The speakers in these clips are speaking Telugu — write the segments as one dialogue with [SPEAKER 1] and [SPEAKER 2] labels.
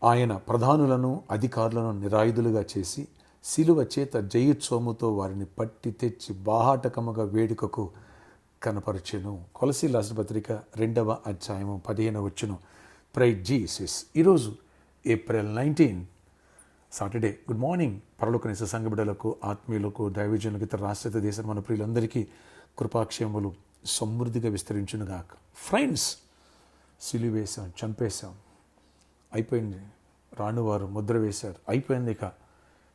[SPEAKER 1] ఆయన ప్రధానులను అధికారులను నిరాయుధులుగా చేసి శిలువ చేత జయోత్సవముతో వారిని పట్టి తెచ్చి బాహాటకముగా వేడుకకు కనపరచెను. కొలసీయుల రాసిన పత్రిక 2వ అధ్యాయము 15వ వచనం. Praise Jesus. ఈరోజు ఏప్రిల్ 19 సాటర్డే. Good morning. పరలోకనిస సంఘ బిడ్డలకు, ఆత్మీయులకు, దైవజనులకు, ఇతర రాష్ట్ర దేశం మన ప్రియులందరికీ కృపాక్షేమములు సమృద్ధిగా విస్తరించునుగాక. ఫ్రెండ్స్, సిలువ వేశాం, చంపేశాం, అయిపోయింది. రానువారు ముద్ర వేశారు, అయిపోయింది.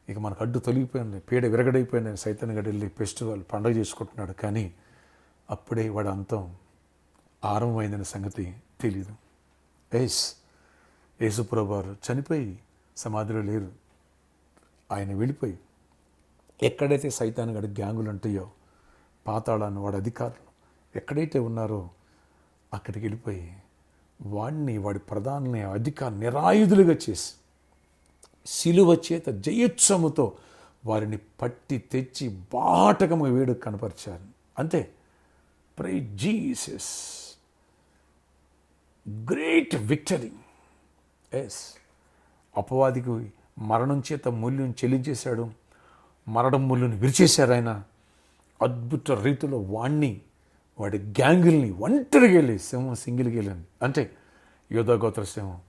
[SPEAKER 1] ఇక మనకు అడ్డు తొలగిపోయింది, పీడ విరగడైపోయింది. సైతాన్ గడి వెళ్ళి ఫెస్టివల్ పండుగ చేసుకుంటున్నాడు. కానీ అప్పుడే వాడు అంతం ఆరంభమైందనే సంగతి తెలీదు. యేసుప్రభువు వారు చనిపోయి సమాధిలో లేరు. ఆయన వెళ్ళిపోయి ఎక్కడైతే సైతాన్ గడి గ్యాంగులు ఉంటాయో, పాతాళాన్ని వాడి అధికారులు ఎక్కడైతే ఉన్నారో అక్కడికి వెళ్ళిపోయి వాడి ప్రధాని అధికారులు నిరాయుధులుగా చేసి శిలువ చేత జయోత్సవముతో వారిని పట్టి తెచ్చి బాటకముగా వేడుక కనపరిచారు. అంతే. Praise Jesus. Great victory. అపవాదికి మరణం చేత మూల్యం చెల్లించేశాడు, మరణం మూల్యం విరిచేశారు. ఆయన అద్భుత రీతిలో వాడి గ్యాంగుల్ని ఒంటరిగా వెళ్ళి, సింహం సింగిల్కి వెళ్ళింది. అంటే యోధాగోత్ర సింహం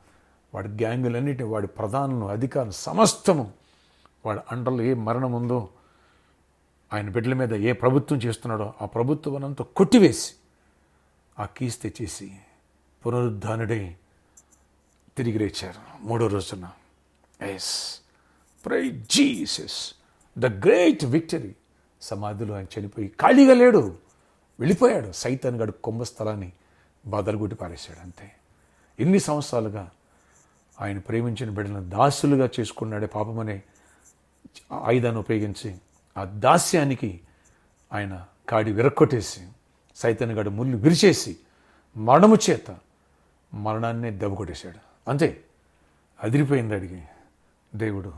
[SPEAKER 1] వాడి గ్యాంగులన్నిటిని, వాడి ప్రధానులు, అధికారులు సమస్తము వాడి అండలో ఏ మరణం ఉందో, ఆయన బిడ్డల మీద ఏ ప్రభుత్వం చేస్తున్నాడో ఆ ప్రభుత్వం అంతా కొట్టివేసి ఆ కీస్ తెచ్చేసి పునరుద్ధానుడై తిరిగి లేచారు 3వ రోజున. Praise Jesus. The great victory. సమాధిలో ఆయన చనిపోయి ఖాళీగా లేడు, వెళ్ళిపోయాడు. సైతాన్ గడు కుంభస్థలాన్ని బదలుగొట్టి పారేశాడు. అంతే. ఎన్ని సంవత్సరాలుగా ఆయన ప్రేమించిన బిడ్డలను దాసులుగా చేసుకున్నాడే పాపమనే ఆయుధాన్ని ఉపయోగించి ఆ దాస్యానికి ఆయన కాడి విరక్కొట్టేసి సైతాన్ గడు ముళ్ళు విరిచేసి మరణము చేత మరణాన్నే దెబ్బకొట్టేశాడు. అంతే. అదిరిపోయింది. అడిగి దేవుడు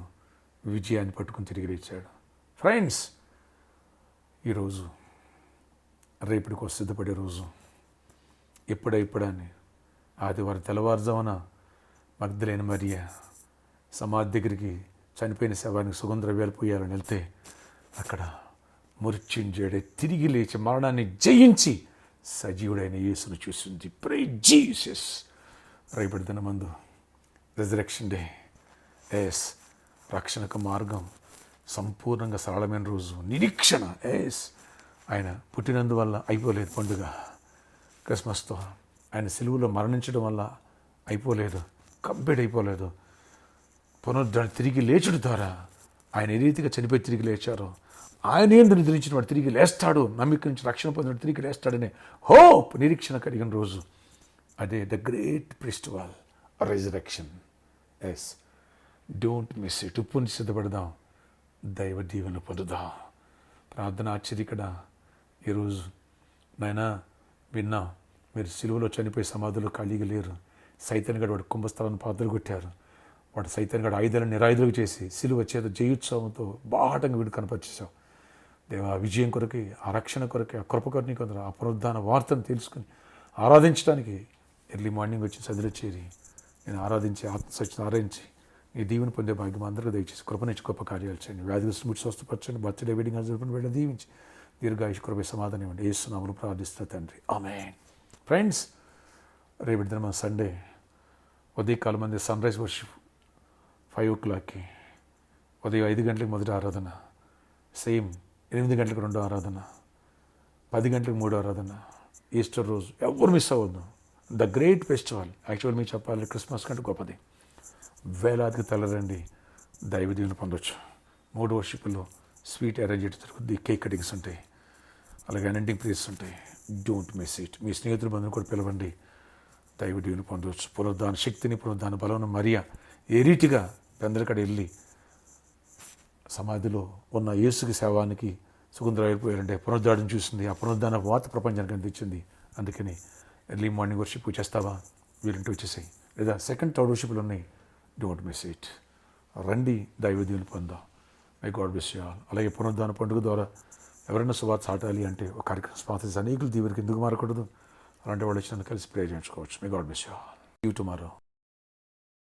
[SPEAKER 1] విజయాన్ని పట్టుకుని తిరిగి లేచాడు. ఫ్రెండ్స్, ఈరోజు రేపటికి సిద్ధపడే రోజు. ఎప్పుడని ఆదివారం తెల్లవారుజామున మగ్దలేని మరియా సమాధి దగ్గరికి చనిపోయిన శవానికి సుగంధద్రవ్యాలు పోయాలని వెళ్తే అక్కడ మృత్యుంజయుడే తిరిగి లేచి మరణాన్ని జయించి సజీవుడైన యేసును చూసింది. Praise Jesus. రేపటి దినమందు రిజరెక్షన్ డే. రక్షణకు మార్గం సంపూర్ణంగా సరళమైన రోజు. నిరీక్షణ. ఆయన పుట్టినందువల్ల అయిపోలేదు పండుగ. క్రిస్మస్తో ఆయన సిలువలో మరణించడం వల్ల అయిపోలేదు, కంప్లీట్ అయిపోలేదు. పునరుద్ధరణ తిరిగి లేచుడు ద్వారా ఆయన ఏ రీతిగా చనిపోయి తిరిగి లేచారో, ఆయన ఏందు నిద్రించిన వాడు తిరిగి లేస్తాడు, నమ్మిక నుంచి రక్షణ పొందిన తిరిగి లేస్తాడనే హోప్, నిరీక్షణ కలిగిన రోజు. అదే the great festival resurrection. Don't miss it. ఉప్పుని సిద్ధపడదాం, దైవ దీవెనలు పొందుదాం. ప్రార్థన ఆశ్చర్యకడ. ఈరోజు నాయనా విన్నా, మీరు సిలువలో చనిపోయి సమాధులు ఖాళీగా లేరు. సైతాన్ గడు వాడి కుంభస్థలాన్ని పాత్రలు కొట్టారు. వాడు సైతాన్ గడు ఆయుధాలను నిరాయుధులుగా చేసి సిలువ చేత జయోత్సవంతో బాహటంగా వీడు కనపరిచేశావు. దేవా, విజయం కొరకి, ఆ రక్షణ కొరకి, ఆ కృప కొరకి కొందరు ఆ పునరుద్ధాన వార్తను తెలుసుకుని ఆరాధించడానికి ఎర్లీ మార్నింగ్ వచ్చి సదిలో చేరి నేను ఆరాధించి ఆత్మసత్యం ఆరాధించి నీ దీవెని పొందే భాగ్యం అందరికీ దయచేసి కృపనిచ్చి గొప్ప కార్యాలు చేయండి. వ్యాధిగ్రస్తులు ముట్టి స్వస్థపరచండి. బర్త్డే వెడ్డింగ్ జరుపుని వెళ్ళి దీవించి దీర్ఘాయుష్ కృప సమాధానం ఇవ్వండి. యేసు నామములో ప్రార్థిస్తున్నా తండ్రి, ఆమేన్. ఫ్రెండ్స్, రేపటి దినం సండే ఉదయకాలం మంది సన్ రైజ్ వర్షిప్ 5 o'clockకి, ఉదయం 5 గంటలకు మొదటి ఆరాధన, సేమ్ 8 గంటలకు 2వ ఆరాధన, 10 గంటలకు 3వ ఆరాధన. ఈస్టర్ రోజు ఎవరు మిస్ అవ్వద్దు. The great festival. యాక్చువల్ మీకు చెప్పాలి, క్రిస్మస్ కంటే గొప్పది. వేలాదికి తలరండి, దైవ దీవెన పొందొచ్చు. 3 వర్షిప్లో స్వీట్ అరేంజ్ జరుగుతుంది, కేక్ కటింగ్స్ ఉంటాయి, అలాగే అనంటింగ్ ప్లేస్ ఉంటాయి. Don't miss it. మీ స్నేహితుల బంధువులు కూడా పిలవండి, దైవ దీవెన పొందవచ్చు. పునరుద్ధాన శక్తిని, పునరుద్ధాన బలం మరియా ఏ రీతిగా పెందలకడ వెళ్ళి సమాధిలో ఉన్న యేసుకి శవానికి సుగంధరాయిపోయారంటే పునరుద్ధానం చూసింది. ఆ పునరుద్ధాన వార్త ప్రపంచానికి అందించింది. అందుకని ఎర్లీ మార్నింగ్ వర్షిప్ చేస్తావా, వీరింటి వచ్చేసాయి, లేదా సెకండ్ థర్డ్ వర్షిప్లు ఉన్నాయి. Don't miss it. రండి, దైవ దీవెన పొందాం. My God bless you all. అలాగే పునరుద్ధాన పండుగ ద్వారా ఎవరైనా సువార్త చాటాలి అంటే ఒక కార్యక్రమం స్పాన్సర్ అనేకులు దీవెనకి ఎందుకు మారకూడదు? అలాంటి వాళ్ళు వచ్చి నన్ను కలిసి ప్రే చేయించుకోవచ్చు. May God bless you all. See you tomorrow.